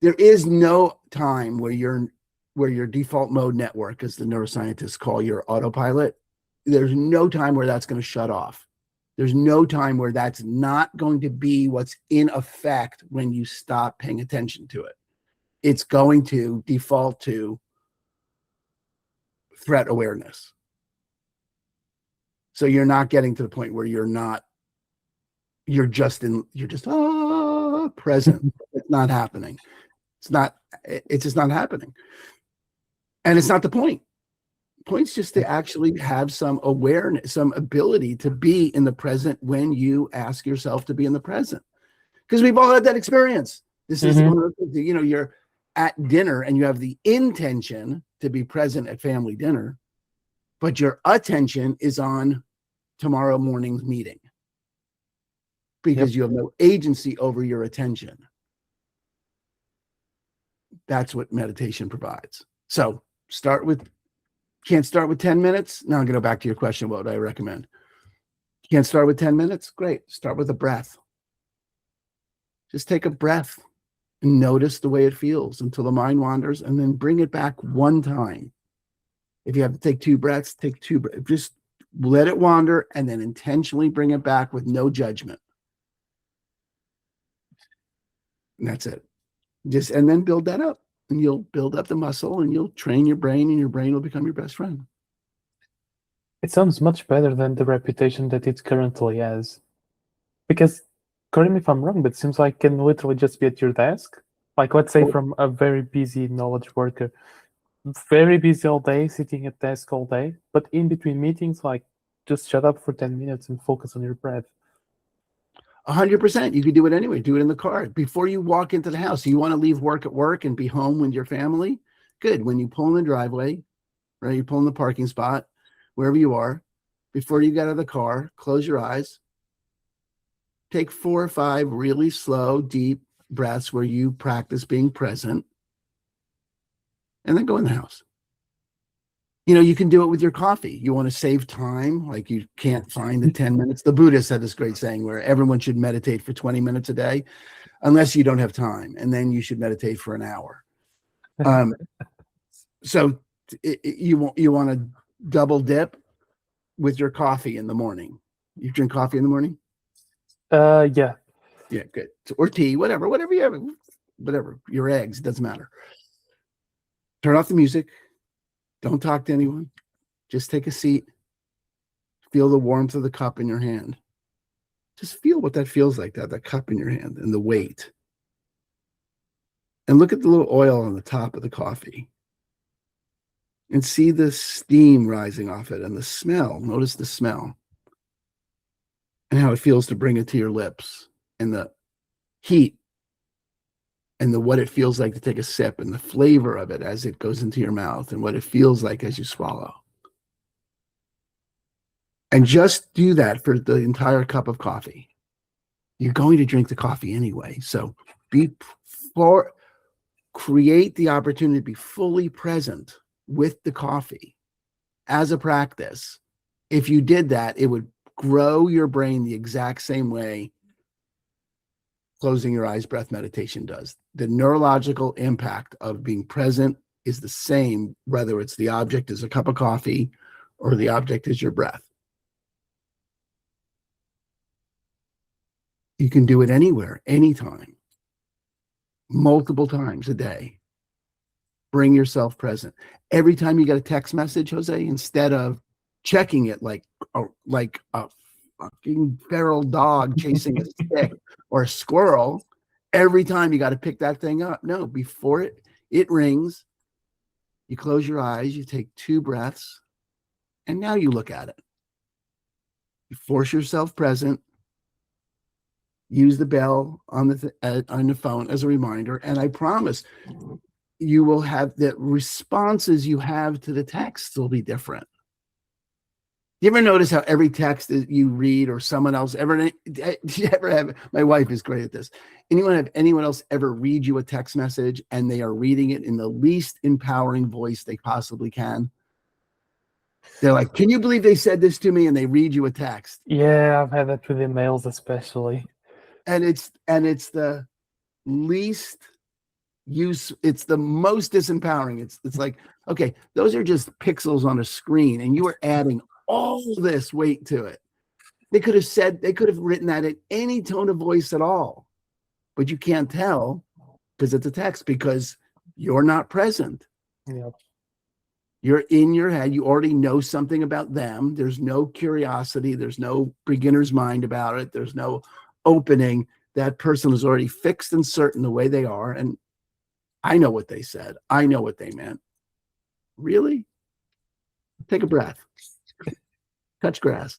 There is no time where your default mode network, as the neuroscientists call your autopilot, there's no time where that's going to shut off. There's no time where that's not going to be what's in effect when you stop paying attention to it. It's going to default to threat awareness. So you're not getting to the point where you're just present. It's not happening. It's just not happening. And it's not the point. The point's just to actually have some awareness, some ability to be in the present when you ask yourself to be in the present. Because we've all had that experience. This is, you're at dinner and you have the intention to be present at family dinner, but your attention is on tomorrow morning's meeting because you have no agency over your attention. That's what meditation provides. So can't start with 10 minutes. Now I'm going to go back to your question. What would I recommend? Can't start with 10 minutes? Great. Start with a breath. Just take a breath and notice the way it feels until the mind wanders, and then bring it back one time. If you have to take 2 breaths, take 2 breaths. Just let it wander and then intentionally bring it back with no judgment. And that's it. And then build that up, and you'll build up the muscle, and you'll train your brain, and your brain will become your best friend. It sounds much better than the reputation that it currently has. Because, correct me if I'm wrong, but it seems like it can literally just be at your desk. Like, let's say from a very busy knowledge worker, very busy all day, sitting at desk all day, but in between meetings, like, just shut up for 10 minutes and focus on your breath. 100%. You could do it anyway. Do it in the car. Before you walk into the house, you want to leave work at work and be home with your family? Good. When you pull in the driveway, right? You pull in the parking spot, wherever you are, before you get out of the car, close your eyes. Take 4 or 5 really slow, deep breaths where you practice being present, and then go in the house. You can do it with your coffee. You want to save time, like you can't find the 10 minutes. The Buddhists had this great saying where everyone should meditate for 20 minutes a day, unless you don't have time, and then you should meditate for an hour. So you want to double dip with your coffee in the morning. You drink coffee in the morning? Yeah. Yeah, good. Or tea, whatever you have, whatever. Your eggs, doesn't matter. Turn off the music. Don't talk to anyone. Just take a seat. Feel the warmth of the cup in your hand. Just feel what that feels like, that cup in your hand and the weight. And look at the little oil on the top of the coffee. And see the steam rising off it and the smell. Notice the smell. And how it feels to bring it to your lips. And the heat. And what it feels like to take a sip, and the flavor of it as it goes into your mouth, and what it feels like as you swallow. And just do that for the entire cup of coffee. You're going to drink the coffee anyway. So create the opportunity to be fully present with the coffee as a practice. If you did that, it would grow your brain the exact same way closing your eyes breath meditation does. The neurological impact of being present is the same, whether it's the object is a cup of coffee or the object is your breath. You can do it anywhere, anytime, multiple times a day. Bring yourself present. Every time you get a text message, Jose, instead of checking it like a fucking feral dog chasing a stick or a squirrel, every time you got to pick that thing up. No, before it rings, you close your eyes, you take 2 breaths, and now you look at it. You force yourself present. Use the bell on the phone as a reminder, and I promise you will have the responses you have to the texts will be different. You ever notice how every text that you read or someone else do you ever have, my wife is great at this. Anyone else ever read you a text message and they are reading it in the least empowering voice they possibly can? They're like, can you believe they said this to me? And they read you a text. Yeah, I've had that with emails especially. And it's the least It's the most disempowering. It's like, okay, those are just pixels on a screen, and you are adding all this weight to it. They could have written that at any tone of voice at all, but you can't tell because it's a text, because you're not present. Yeah. You're in your head. You already know something about them. There's no curiosity. There's no beginner's mind about it. There's no opening. That person is already fixed and certain the way they are. And I know what they said. I know what they meant. Really? Take a breath. Touch grass.